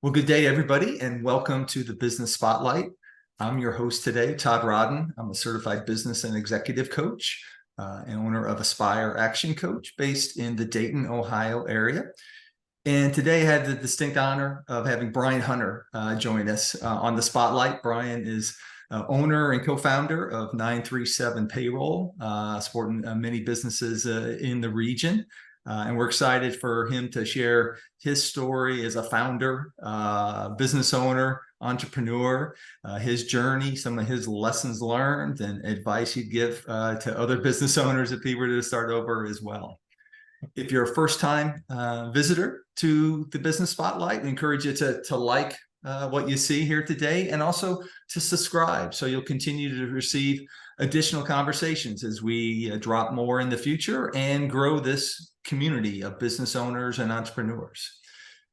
Well, good day, everybody, and welcome to the Business Spotlight. I'm your host today, Todd Rodden. I'm a certified business and executive coach and owner of Aspire Action Coach based in the Dayton, Ohio area. And today I had the distinct honor of having Bryan Hunter join us on the Spotlight. Bryan is owner and co-founder of 937 Payroll, supporting many businesses in the region. And we're excited for him to share his story as a founder, business owner, entrepreneur, his journey, some of his lessons learned, and advice he'd give to other business owners if he were to start over as well. If you're a first-time visitor to the Business Spotlight, we encourage you to like what you see here today and also to subscribe so you'll continue to receive additional conversations as we drop more in the future and grow this community of business owners and entrepreneurs.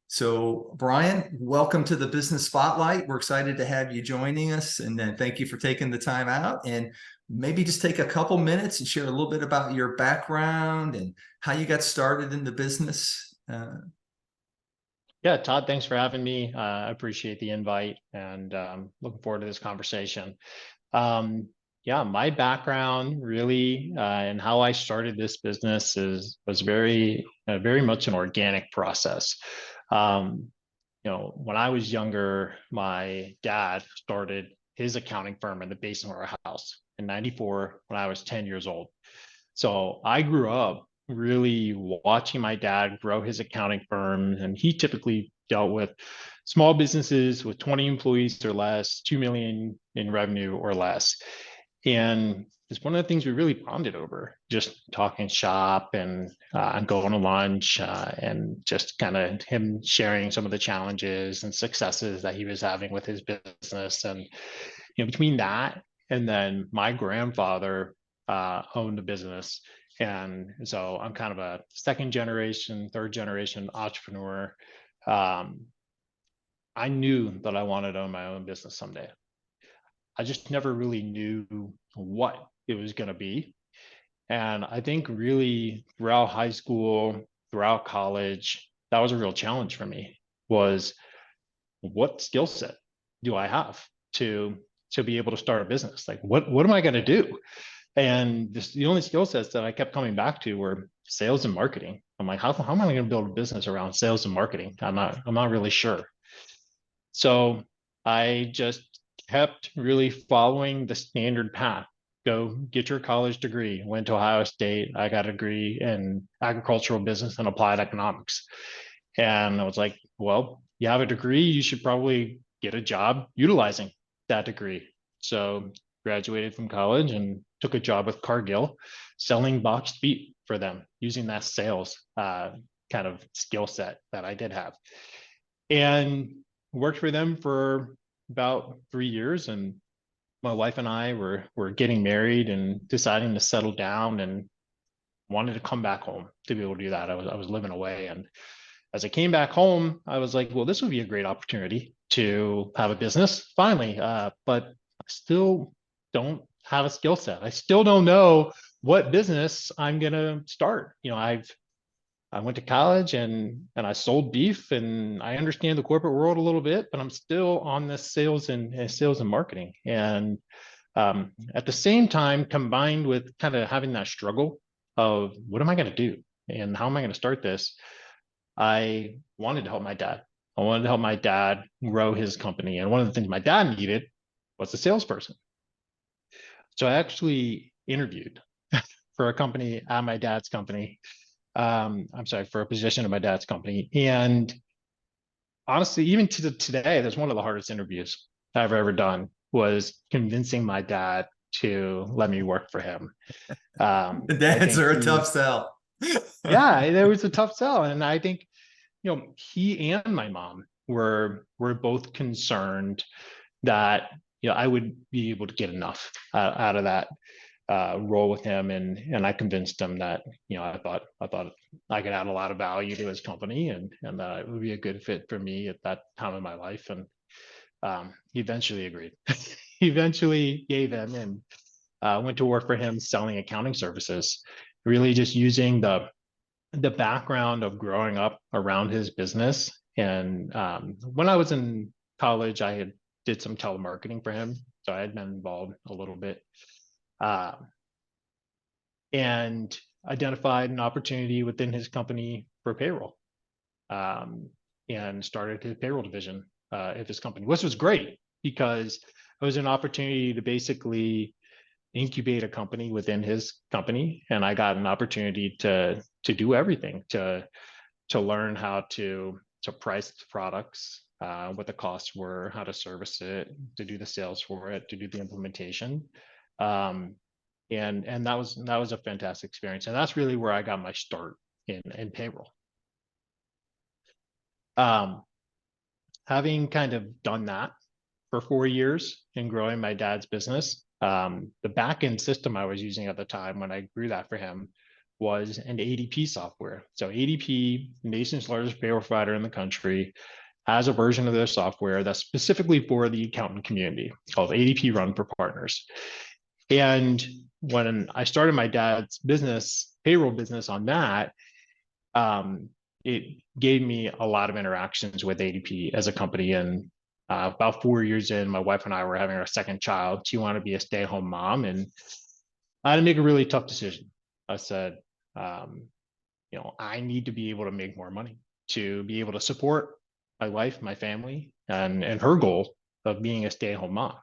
So, Bryan, welcome to the Business Spotlight. We're excited to have you joining us, and then thank you for taking the time out. And maybe just take a couple minutes and share a little bit about your background and how you got started in the business. Yeah, Todd, thanks for having me. I appreciate the invite and looking forward to this conversation. Yeah, my background really and how I started this business was very much an organic process. When I was younger, my dad started his accounting firm in the basement of our house in '94 when I was 10 years old. So I grew up really watching my dad grow his accounting firm, and he typically dealt with small businesses with 20 employees or less, 2 million in revenue or less. And it's one of the things we really bonded over, just talking shop and going to lunch and just kind of him sharing some of the challenges and successes that he was having with his business. And between that and then my grandfather owned a business. And so I'm kind of a second generation, third generation entrepreneur. I knew that I wanted to own my own business someday. I just never really knew what it was going to be. And I think really throughout high school, throughout college, that was a real challenge for me, was what skill set do I have to be able to start a business? Like, what am I going to do? And the only skill sets that I kept coming back to were sales and marketing. I'm like, how am I going to build a business around sales and marketing? I'm not really sure. So I just kept really following the standard path. Go get your college degree. Went to Ohio State. I got a degree in agricultural business and applied economics. And I was like, well, you have a degree, you should probably get a job utilizing that degree. So graduated from college and took a job with Cargill selling boxed beef for them using that sales kind of skill set that I did have. And worked for them for about 3 years, and my wife and I were getting married and deciding to settle down and wanted to come back home to be able to do that. I was living away, and as I came back home, I was like, well, this would be a great opportunity to have a business finally, but I still don't have a skill set. I still don't know what business I'm gonna start. I went to college and I sold beef, and I understand the corporate world a little bit, but I'm still on this sales and marketing. And at the same time, combined with kind of having that struggle of what am I going to do and how am I going to start this, I wanted to help my dad. I wanted to help my dad grow his company. And one of the things my dad needed was a salesperson. So I actually interviewed for a company at my dad's company. For a position at my dad's company. And honestly, even to today, that's one of the hardest interviews I've ever done, was convincing my dad to let me work for him. The dads are a tough sell. Yeah, it was a tough sell. And I think, he and my mom were both concerned that, I would be able to get enough out of that role with him, and I convinced him that I thought I could add a lot of value to his company, and that it would be a good fit for me at that time of my life. And he eventually agreed. He eventually gave in and went to work for him selling accounting services, really just using the background of growing up around his business And when I was in college, I had did some telemarketing for him, so I had been involved a little bit, uh, and identified an opportunity within his company for payroll, um, and started his payroll division at his company, which was great because it was an opportunity to basically incubate a company within his company, and I got an opportunity to do everything, to learn how to price products, what the costs were, how to service it, to do the sales for it, to do the implementation. Um, and that was a fantastic experience. And that's really where I got my start in payroll. Um, Having kind of done that for 4 years and growing my dad's business, the back end system I was using at the time when I grew that for him was an ADP software. So ADP, nation's largest payroll provider in the country, has a version of their software that's specifically for the accountant community called ADP Run for Partners. And when I started my dad's business, payroll business on that, um, it gave me a lot of interactions with ADP as a company. And about 4 years in, my wife and I were having our second child. She wanted to be a stay-at-home mom, and I had to make a really tough decision. I said, um, I need to be able to make more money to be able to support my wife, my family, and her goal of being a stay-at-home mom.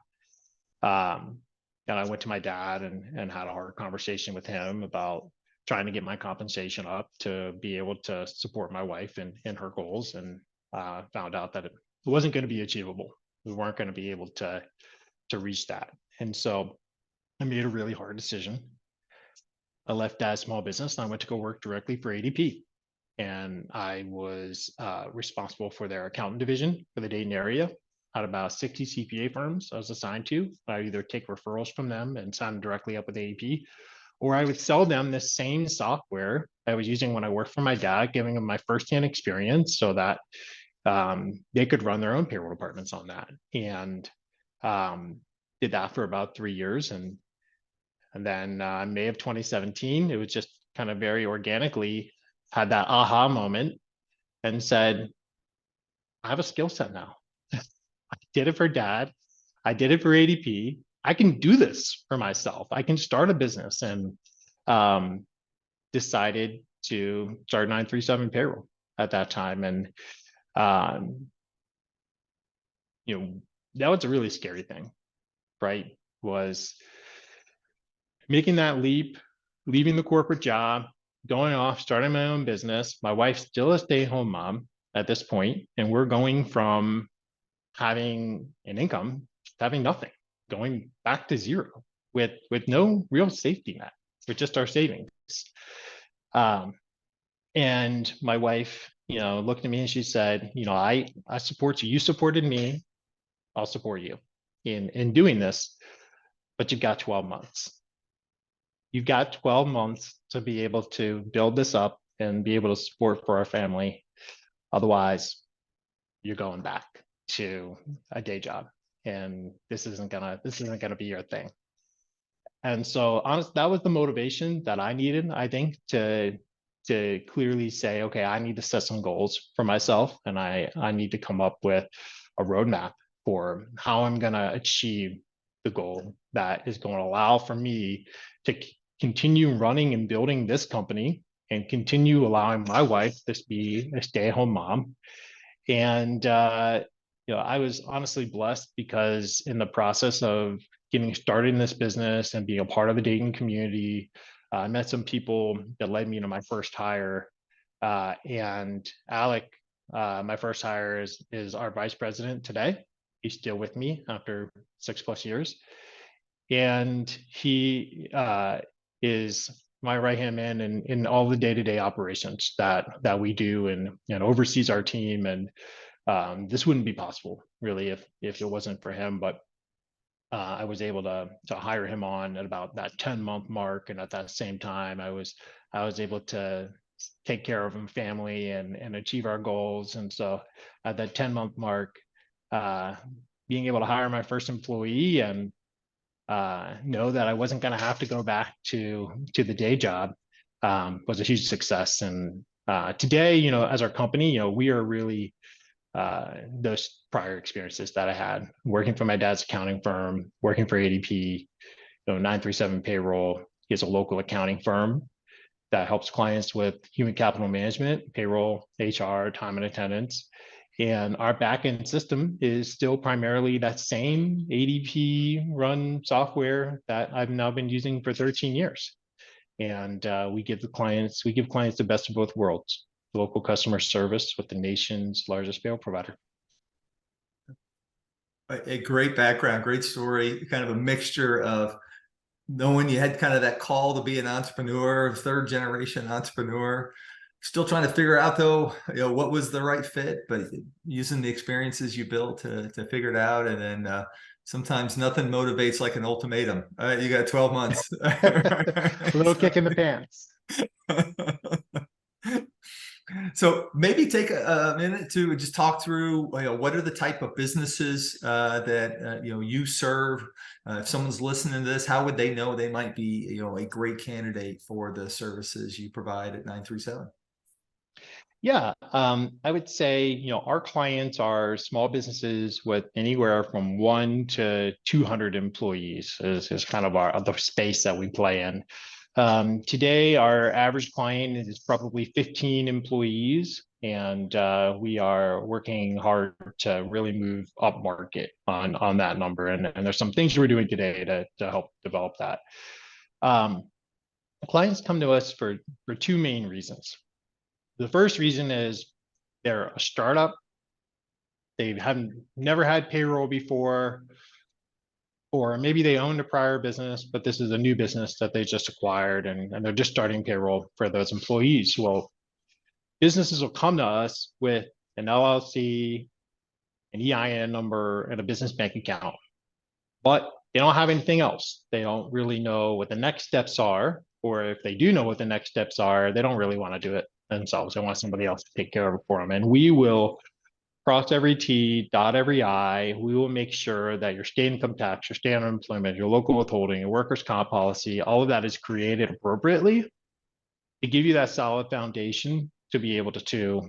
Um, and I went to my dad and had a hard conversation with him about trying to get my compensation up to be able to support my wife in her goals, and found out that it wasn't going to be achievable. We weren't going to be able to reach that. And so I made a really hard decision. I left dad's small business and I went to go work directly for ADP. And I was responsible for their accountant division for the Dayton area. Out of about 60 CPA firms I was assigned to. I either take referrals from them and sign directly up with ADP, or I would sell them the same software I was using when I worked for my dad, giving them my firsthand experience so that they could run their own payroll departments on that. And did that for about 3 years. And then May of 2017, it was just kind of very organically had that aha moment and said, I have a skill set now. I did it for dad. I did it for ADP. I can do this for myself. I can start a business, and decided to start 937 Payroll at that time. And, um, that was a really scary thing, right? Was making that leap, leaving the corporate job, going off, starting my own business. My wife's still a stay-at-home mom at this point, and we're going from having an income to having nothing, going back to zero with no real safety net, with just our savings. And my wife, looked at me and she said, I support you. You supported me. I'll support you in doing this, but you've got 12 months. You've got 12 months to be able to build this up and be able to support for our family. Otherwise, you're going back to a day job, and this isn't gonna be your thing. And so honestly, that was the motivation that I needed, I think, to clearly say, okay, I need to set some goals for myself, and I need to come up with a roadmap for how I'm going to achieve the goal that is going to allow for me to continue running and building this company and continue allowing my wife to be a stay-at-home mom. And I was honestly blessed because in the process of getting started in this business and being a part of the Dayton community, I met some people that led me to my first hire. And Alec, my first hire, is our vice president today. He's still with me after 6+ years. And he is my right-hand man in all the day-to-day operations that we do, and oversees our team. And this wouldn't be possible really if it wasn't for him. But I was able to hire him on at about that 10-month mark, and at that same time, I was able to take care of him family and achieve our goals. And so at that 10-month mark, being able to hire my first employee and know that I wasn't going to have to go back to the day job was a huge success. And today, as our company, we are really those prior experiences that I had working for my dad's accounting firm, working for ADP, 937 Payroll is a local accounting firm that helps clients with human capital management, payroll, HR, time and attendance. And our backend system is still primarily that same ADP run software that I've now been using for 13 years. And we give clients the best of both worlds: local customer service with the nation's largest payroll provider. A great background, great story, kind of a mixture of knowing you had kind of that call to be an entrepreneur, third generation entrepreneur, still trying to figure out though, what was the right fit, but using the experiences you built to figure it out. And then sometimes nothing motivates like an ultimatum. All right, you got 12 months. A little kick in the pants. So maybe take a minute to just talk through, what are the type of businesses that you serve. If someone's listening to this, how would they know they might be a great candidate for the services you provide at 937? Yeah, I would say, our clients are small businesses with anywhere from 1 to 200 employees is kind of the space that we play in. Today, our average client is probably 15 employees, and we are working hard to really move up market on that number. And there's some things we're doing today to help develop that. Clients come to us for two main reasons. The first reason is they're a startup. They never had payroll before, or maybe they owned a prior business, but this is a new business that they just acquired, and they're just starting payroll for those employees. Well, businesses will come to us with an LLC, an EIN number, and a business bank account, but they don't have anything else. They don't really know what the next steps are, or if they do know what the next steps are, they don't really want to do it themselves. They want somebody else to take care of it for them. And we will cross every T, dot every I. We will make sure that your state income tax, your state unemployment, your local withholding, your workers' comp policy, all of that is created appropriately to give you that solid foundation to be able to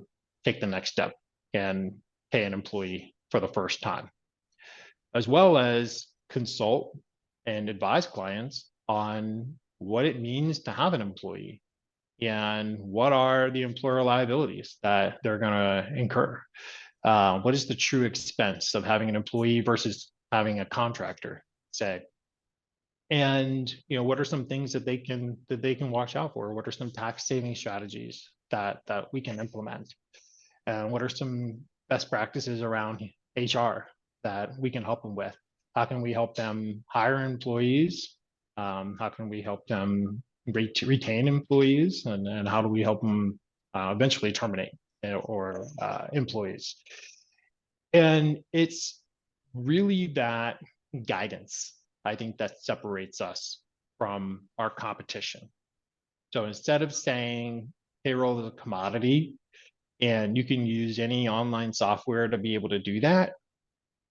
take the next step and pay an employee for the first time, as well as consult and advise clients on what it means to have an employee and what are the employer liabilities that they're going to incur. What is the true expense of having an employee versus having a contractor, say? And what are some things that they can watch out for? What are some tax saving strategies that we can implement? And what are some best practices around HR that we can help them with? How can we help them hire employees? How can we help them retain employees? And how do we help them eventually terminate or employees? And it's really that guidance, I think, that separates us from our competition. So instead of saying payroll is a commodity and you can use any online software to be able to do that,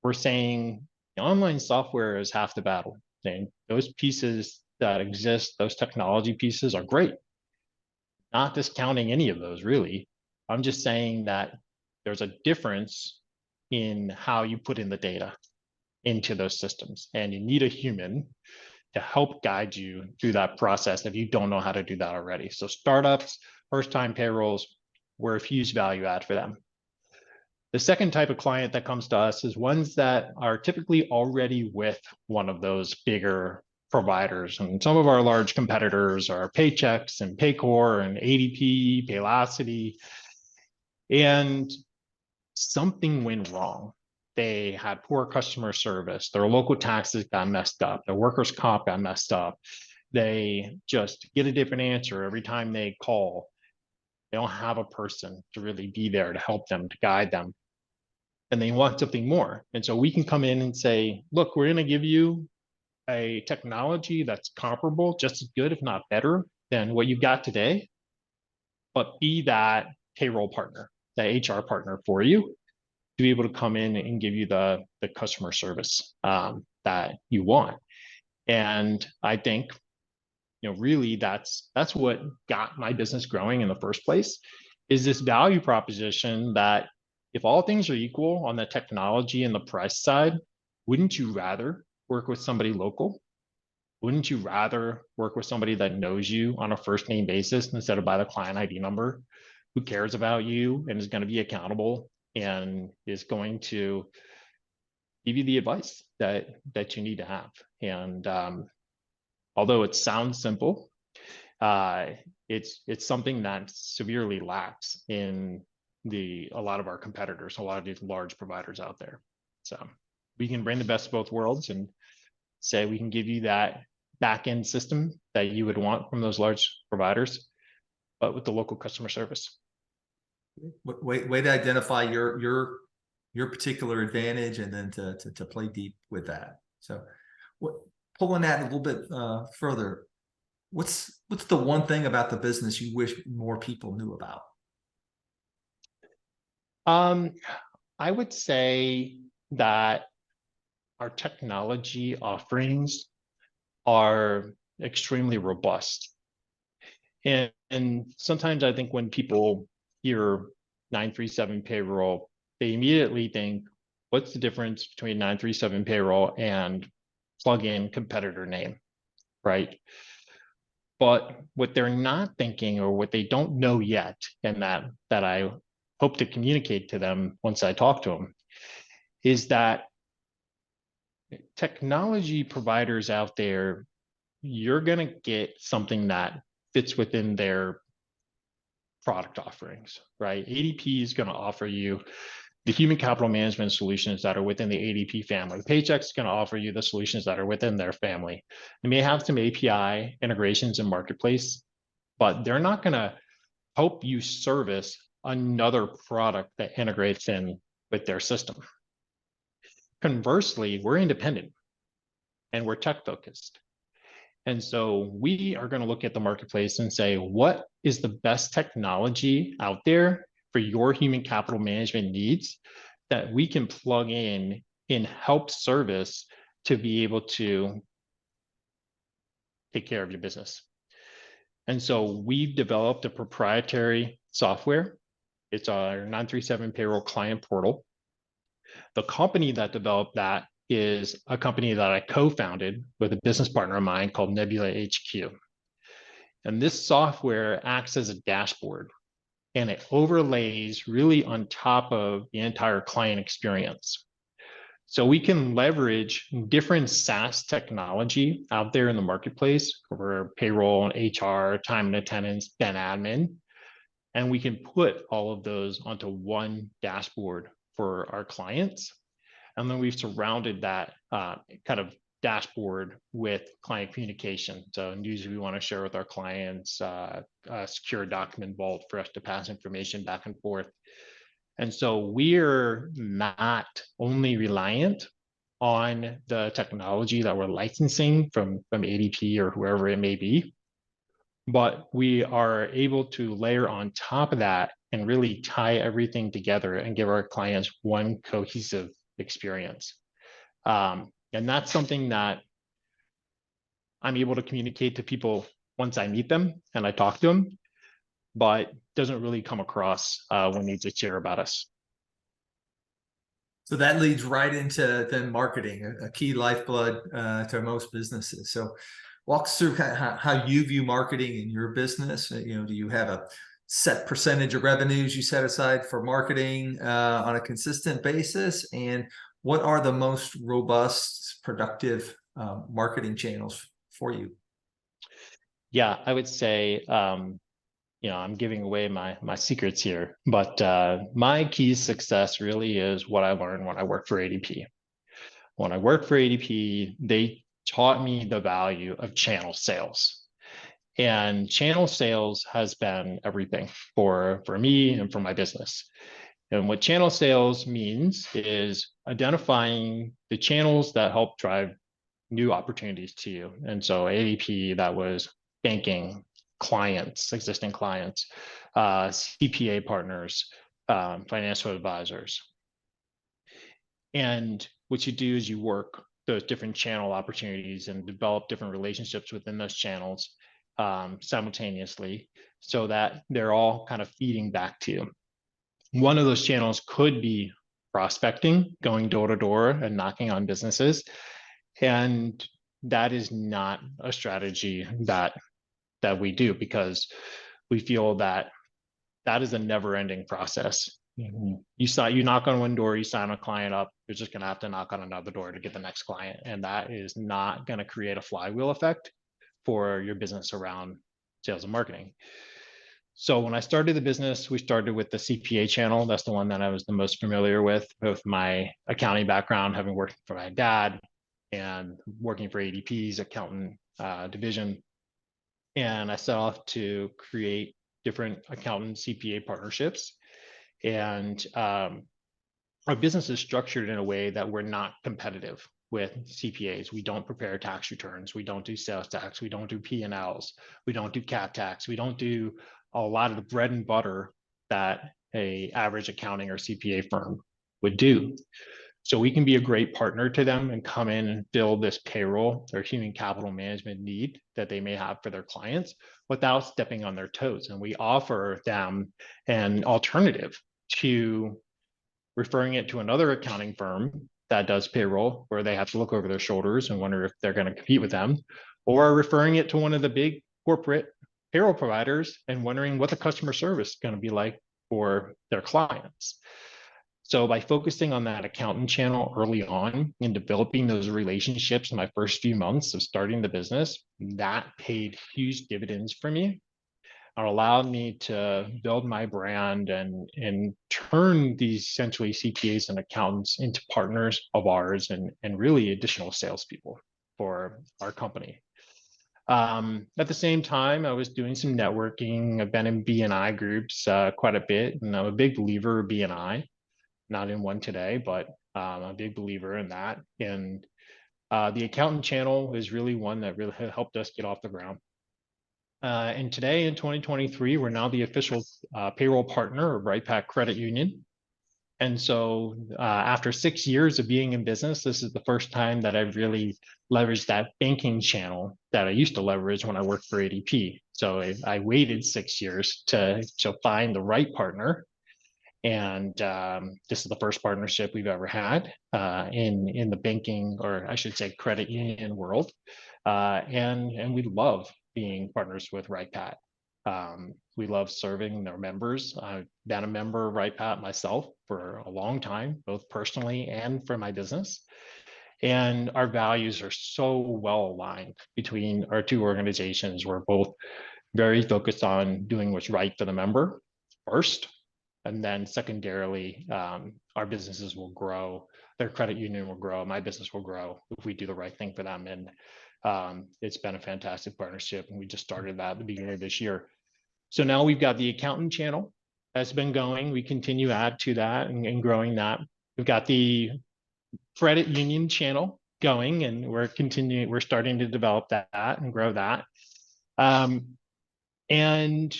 we're saying online software is half the battle. Saying those pieces that exist, those technology pieces are great. Not discounting any of those, really. I'm just saying that there's a difference in how you put in the data into those systems, and you need a human to help guide you through that process if you don't know how to do that already. So startups, first-time payrolls, we're a huge value add for them. The second type of client that comes to us is ones that are typically already with one of those bigger providers. And some of our large competitors are Paychex and Paycor and ADP, Paylocity. And something went wrong. They had poor customer service. Their local taxes got messed up. Their workers' comp got messed up. They just get a different answer every time they call. They don't have a person to really be there to help them, to guide them. And they want something more. And so we can come in and say, look, we're going to give you a technology that's comparable, just as good, if not better, than what you've got today, but be that payroll partner, the HR partner for you, to be able to come in and give you the customer service that you want. And I think, really that's what got my business growing in the first place, is this value proposition that if all things are equal on the technology and the price side, wouldn't you rather work with somebody local? Wouldn't you rather work with somebody that knows you on a first name basis instead of by the client ID number, who cares about you and is going to be accountable and is going to give you the advice that you need to have? And although it sounds simple, it's something that severely lacks in a lot of our competitors, a lot of these large providers out there. So we can bring the best of both worlds and say we can give you that back end system that you would want from those large providers, but with the local customer service. Way to identify your particular advantage, and then to play deep with that. So, pulling that a little bit further, what's the one thing about the business you wish more people knew about? I would say that our technology offerings are extremely robust. And sometimes I think when people hear 937 payroll, they immediately think, what's the difference between 937 payroll and plug-in competitor name, right? But what they're not thinking, or what they don't know yet, and that I hope to communicate to them once I talk to them, is that technology providers out there, you're going to get something that fits within their product offerings, right? ADP is going to offer you the human capital management solutions that are within the ADP family. Paychex is going to offer you the solutions that are within their family. They may have some API integrations in Marketplace, but they're not going to help you service another product that integrates in with their system. Conversely, we're independent and we're tech focused. And so we are going to look at the marketplace and say, what is the best technology out there for your human capital management needs that we can plug in help service to be able to take care of your business. And so we've developed a proprietary software. It's our 937 payroll client portal. The company that developed that is a company that I co-founded with a business partner of mine called Nebula HQ. And this software acts as a dashboard, and it overlays really on top of the entire client experience. So we can leverage different SaaS technology out there in the marketplace for payroll and HR, time and attendance, ben admin, and we can put all of those onto one dashboard for our clients. And then we've surrounded that kind of dashboard with client communication. So news we want to share with our clients, a secure document vault for us to pass information back and forth. And so we're not only reliant on the technology that we're licensing from ADP or whoever it may be, but we are able to layer on top of that and really tie everything together and give our clients one cohesive experience. And that's something that I'm able to communicate to people once I meet them and I talk to them, but doesn't really come across when they just hear about us. So that leads right into then marketing, a key lifeblood to most businesses. So walk us through how you view marketing in your business. Do you have a set percentage of revenues you set aside for marketing on a consistent basis? And what are the most robust, productive marketing channels for you? Yeah, I would say, I'm giving away my secrets here, but my key success really is what I learned when I worked for ADP. When I worked for ADP, they taught me the value of channel sales. And channel sales has been everything for me and for my business. And what channel sales means is identifying the channels that help drive new opportunities to you. And so ADP, that was banking, clients, existing clients, CPA partners, financial advisors. And what you do is you work those different channel opportunities and develop different relationships within those channels simultaneously so that they're all kind of feeding back to you. One of those channels could be prospecting, going door to door and knocking on businesses. And that is not a strategy that we do, because we feel that that is a never-ending process. You knock on one door, you sign a client up, you're just going to have to knock on another door to get the next client, and that is not going to create a flywheel effect for your business around sales and marketing. So when I started the business, we started with the CPA channel. That's the one that I was the most familiar with, both my accounting background, having worked for my dad, and working for ADP's accountant division. And I set off to create different accountant CPA partnerships. And our business is structured in a way that we're not competitive with CPAs. We don't prepare tax returns. We don't do sales tax. We don't do P&Ls. We don't do cap tax. We don't do a lot of the bread and butter that a average accounting or CPA firm would do. So we can be a great partner to them and come in and fill this payroll or human capital management need that they may have for their clients without stepping on their toes. And we offer them an alternative to referring it to another accounting firm that does payroll, where they have to look over their shoulders and wonder if they're going to compete with them, or referring it to one of the big corporate payroll providers and wondering what the customer service is going to be like for their clients. So by focusing on that accountant channel early on and developing those relationships in my first few months of starting the business, that paid huge dividends for me. It allowed me to build my brand and turn these essentially CPAs and accountants into partners of ours and really additional salespeople for our company. At the same time, I was doing some networking. I've been in BNI groups quite a bit, and I'm a big believer of BNI. Not in one today, but I'm a big believer in that. And the accountant channel is really one that really helped us get off the ground. And today in 2023, we're now the official payroll partner of RightPath Credit Union. And so after 6 years of being in business, this is the first time that I've really leveraged that banking channel that I used to leverage when I worked for ADP. So I waited 6 years to find the right partner. And this is the first partnership we've ever had in the banking, or I should say credit union world. And we love being partners with RightPath. We love serving their members. I've been a member of RightPath myself for a long time, both personally and for my business. And our values are so well aligned between our two organizations. We're both very focused on doing what's right for the member first. And then secondarily, our businesses will grow, their credit union will grow, my business will grow if we do the right thing for them. And it's been a fantastic partnership. And we just started that at the beginning of this year. So now we've got the accountant channel that's been going. We continue to add to that and growing that. We've got the credit union channel going, and we're starting to develop that and grow that. And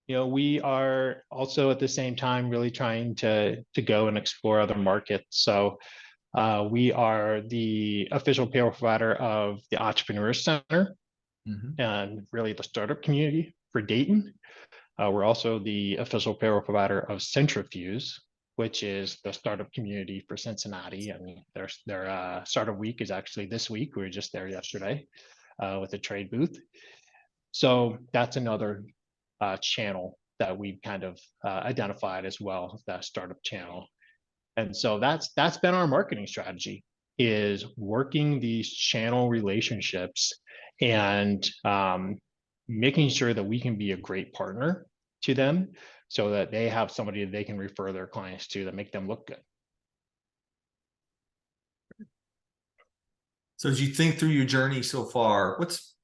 we are also at the same time really trying to go and explore other markets. So we are the official payroll provider of the Entrepreneur Center and really the startup community for Dayton. We're also the official payroll provider of Centrifuge, which is the startup community for Cincinnati. And their startup week is actually this week. We were just there yesterday with a trade booth. So that's another channel that we've kind of identified as well, that startup channel. And so that's been our marketing strategy, is working these channel relationships and making sure that we can be a great partner to them so that they have somebody that they can refer their clients to that make them look good. So as you think through your journey so far, what's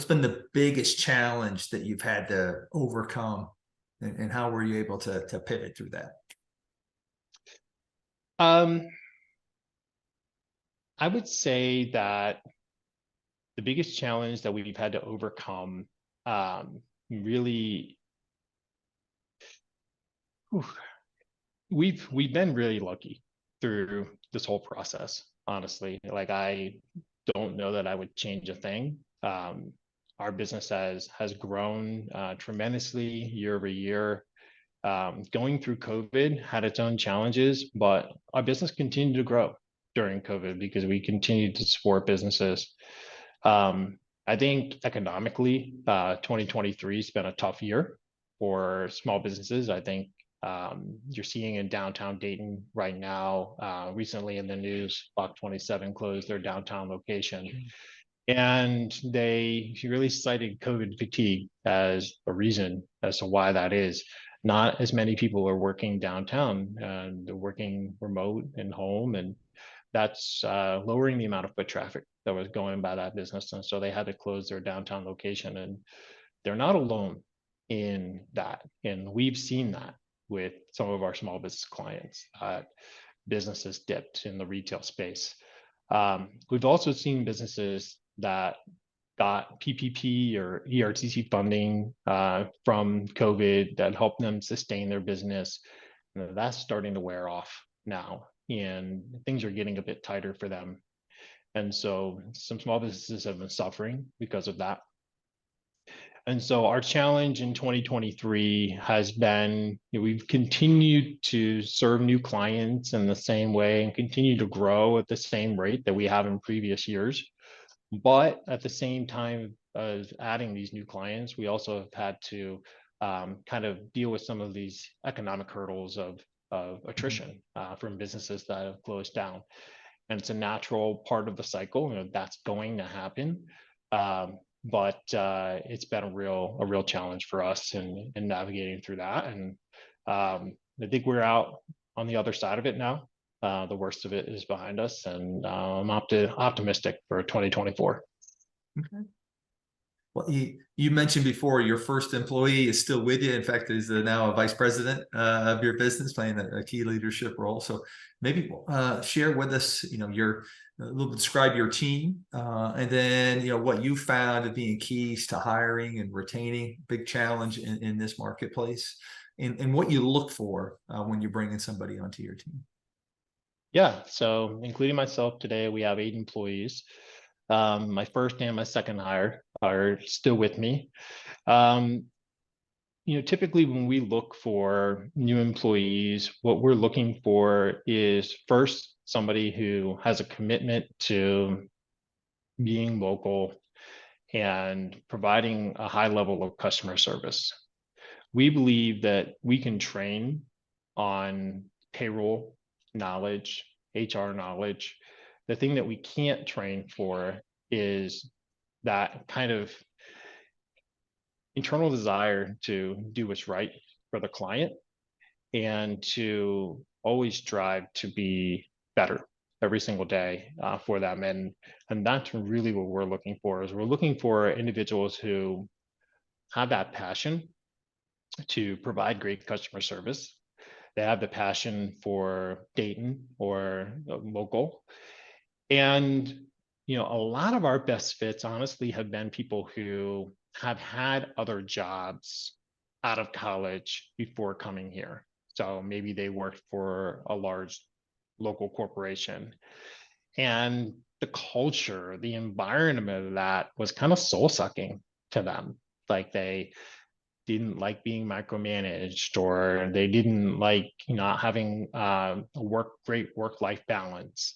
been the biggest challenge that you've had to overcome, and how were you able to pivot through that? I would say that the biggest challenge that we've had to overcome really, we've been really lucky through this whole process, honestly. Like, I don't know that I would change a thing. Our business has grown tremendously year over year. Going through COVID had its own challenges, but our business continued to grow during COVID because we continued to support businesses. I think economically, 2023 has been a tough year for small businesses. I think you're seeing in downtown Dayton right now, recently in the news, Block 27 closed their downtown location. And they really cited COVID fatigue as a reason as to why that is. Not as many people are working downtown, and they're working remote and home, and that's lowering the amount of foot traffic that was going by that business. And so they had to close their downtown location, and they're not alone in that. And we've seen that with some of our small business clients. Businesses dipped in the retail space. We've also seen businesses that got PPP or ERTC funding from COVID that helped them sustain their business. That's starting to wear off now, and things are getting a bit tighter for them. And so some small businesses have been suffering because of that. And so our challenge in 2023 has been, we've continued to serve new clients in the same way and continue to grow at the same rate that we have in previous years. But at the same time as adding these new clients, we also have had to kind of deal with some of these economic hurdles of attrition from businesses that have closed down. And it's a natural part of the cycle, that's going to happen. But it's been a real challenge for us in navigating through that. And I think we're out on the other side of it now. The worst of it is behind us, and I'm optimistic for 2024. Okay. Well, you mentioned before your first employee is still with you. In fact, is now a vice president of your business, playing a key leadership role. So maybe share with us, describe your team, and then what you found as being keys to hiring and retaining, big challenge in this marketplace, and what you look for when you're bringing somebody onto your team. Yeah, so including myself today, we have 8 employees. My first and my second hire are still with me. Typically when we look for new employees, what we're looking for is first somebody who has a commitment to being local and providing a high level of customer service. We believe that we can train on payroll knowledge, HR knowledge. The thing that we can't train for is that kind of internal desire to do what's right for the client and to always strive to be better every single day for them. And that's really what we're looking for, is we're looking for individuals who have that passion to provide great customer service. They have the passion for Dayton or local. And, a lot of our best fits, honestly, have been people who have had other jobs out of college before coming here. So maybe they worked for a large local corporation. And the culture, the environment of that was kind of soul-sucking to them. Like they didn't like being micromanaged, or they didn't like not having a great work-life balance.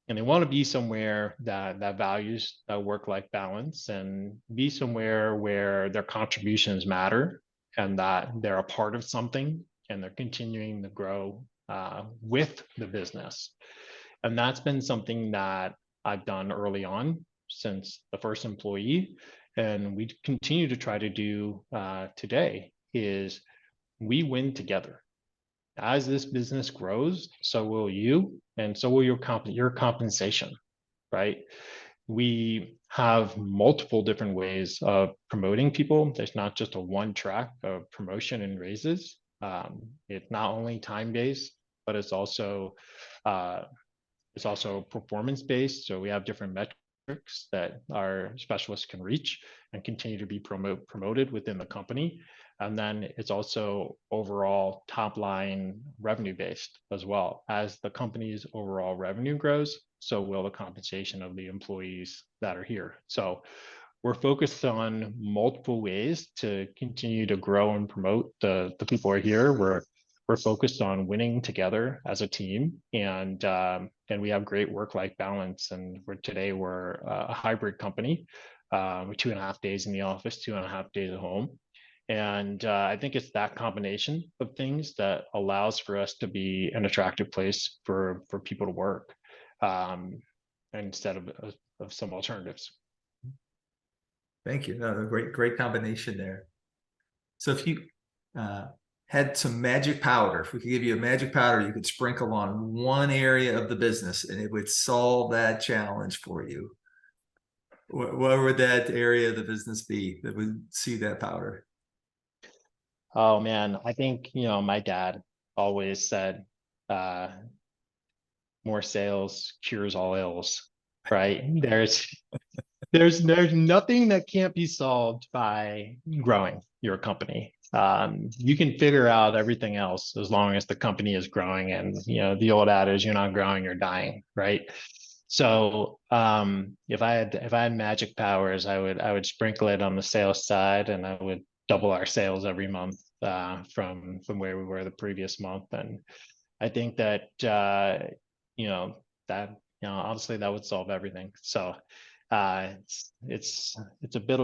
And they want to be somewhere that values work-life balance, and be somewhere where their contributions matter and that they're a part of something and they're continuing to grow with the business. And that's been something that I've done early on since the first employee. And we continue to try to do today is we win together. As this business grows, so will you, and so will your compensation, right? We have multiple different ways of promoting people. There's not just a one track of promotion and raises. It's not only time-based, but it's also performance-based. So we have different metrics that our specialists can reach and continue to be promoted within the company. And then it's also overall top line revenue based as well. As the company's overall revenue grows, so will the compensation of the employees that are here. So we're focused on multiple ways to continue to grow and promote the people who are here. We're focused on winning together as a team, and we have great work-life balance. And we're a hybrid company, with 2.5 days in the office, 2.5 days at home. And I think it's that combination of things that allows for us to be an attractive place for people to work, instead of some alternatives. Thank you. No, great combination there. So if you had some magic powder, if we could give you a magic powder, you could sprinkle on one area of the business and it would solve that challenge for you. What would that area of the business be that would see that powder? Oh man, I think, my dad always said, more sales cures all ills, right? There's nothing that can't be solved by growing your company. You can figure out everything else as long as the company is growing. And the old adage, you're not growing, you're dying, right? So if I had magic powers, I would sprinkle it on the sales side, and I would double our sales every month, from where we were the previous month. And I think that honestly, that would solve everything. So it's a bit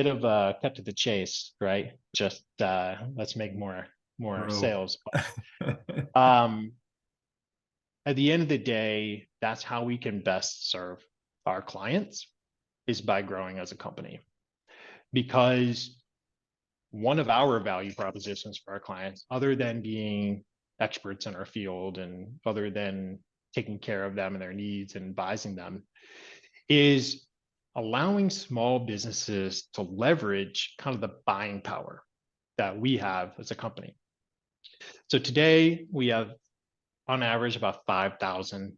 of a cut to the chase, right? Just let's make more sales. At the end of the day, that's how we can best serve our clients, is by growing as a company. Because one of our value propositions for our clients, other than being experts in our field and other than taking care of them and their needs and advising them, is allowing small businesses to leverage kind of the buying power that we have as a company. So today we have on average about 5,000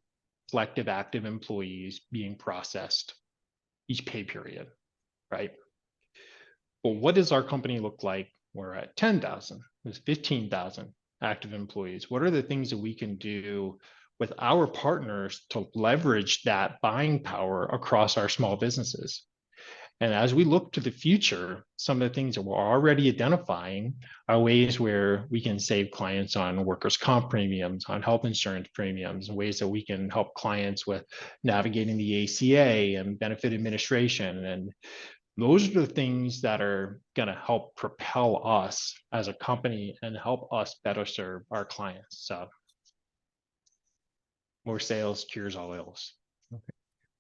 collective active employees being processed each pay period, right? Well, what does our company look like? We're at 10,000, there's 15,000 active employees. What are the things that we can do with our partners to leverage that buying power across our small businesses? And as we look to the future, some of the things that we're already identifying are ways where we can save clients on workers' comp premiums, on health insurance premiums, ways that we can help clients with navigating the ACA and benefit administration. And those are the things that are going to help propel us as a company and help us better serve our clients. So more sales cures all ills. Okay.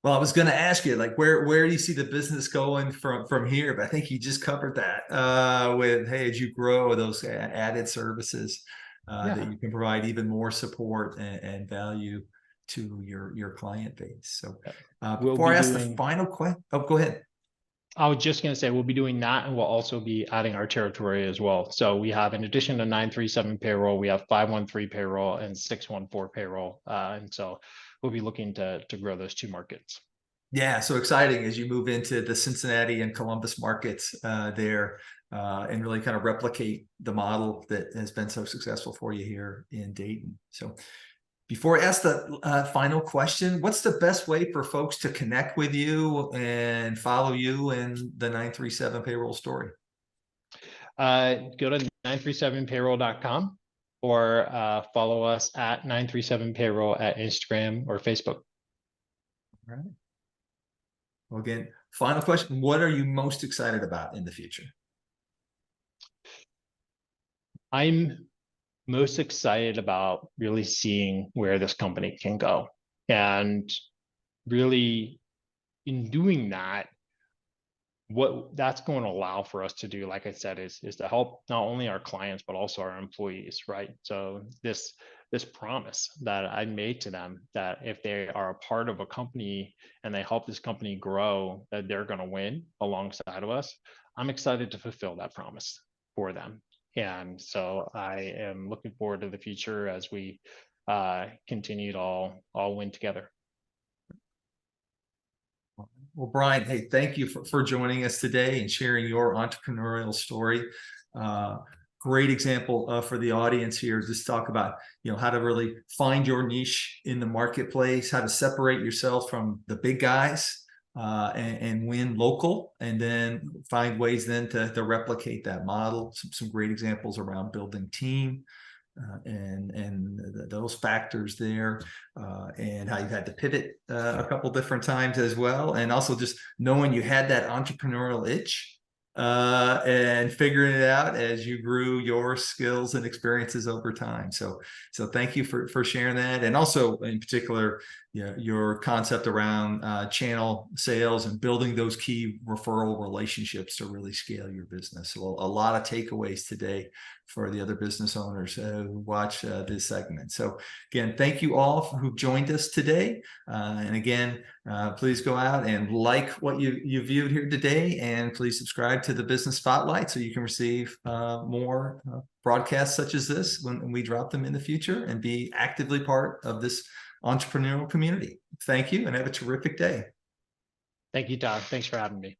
Well, I was going to ask you, like, where do you see the business going from here? But I think you just covered that with, hey, as you grow, those added services that you can provide even more support and value to your client base. So before I ask the final question, go ahead. I was just going to say, we'll be doing that, and we'll also be adding our territory as well. So we have, in addition to 937 payroll, we have 513 payroll and 614 payroll. And so we'll be looking to grow those two markets. Yeah, so exciting as you move into the Cincinnati and Columbus markets there, and really kind of replicate the model that has been so successful for you here in Dayton. So before I ask the final question, what's the best way for folks to connect with you and follow you in the 937 payroll story? Go to 937payroll.com or follow us at 937payroll at Instagram or Facebook. All right. Well, again, final question. What are you most excited about in the future? I'm most excited about really seeing where this company can go. And really, in doing that, what that's going to allow for us to do, like I said, is to help not only our clients, but also our employees, right? So this promise that I made to them, that if they are a part of a company and they help this company grow, that they're going to win alongside of us. I'm excited to fulfill that promise for them. And so I am looking forward to the future as we continue to all win together. Well, Bryan, hey, thank you for joining us today and sharing your entrepreneurial story. Great example for the audience here. Just talk about, how to really find your niche in the marketplace, how to separate yourself from the big guys, and win local, and then find ways then to replicate that model. Some great examples around building team, and those factors there, and how you've had to pivot a couple different times as well, and also just knowing you had that entrepreneurial itch, and figuring it out as you grew your skills and experiences over time. So thank you for sharing that, and also in particular, your concept around channel sales and building those key referral relationships to really scale your business. So a lot of takeaways today for the other business owners who watch this segment. So again, thank you all who joined us today. And again, please go out and like what you viewed here today, and please subscribe to the Business Spotlight so you can receive more broadcasts such as this when we drop them in the future, and be actively part of this entrepreneurial community. Thank you, and have a terrific day. Thank you, Todd. Thanks for having me.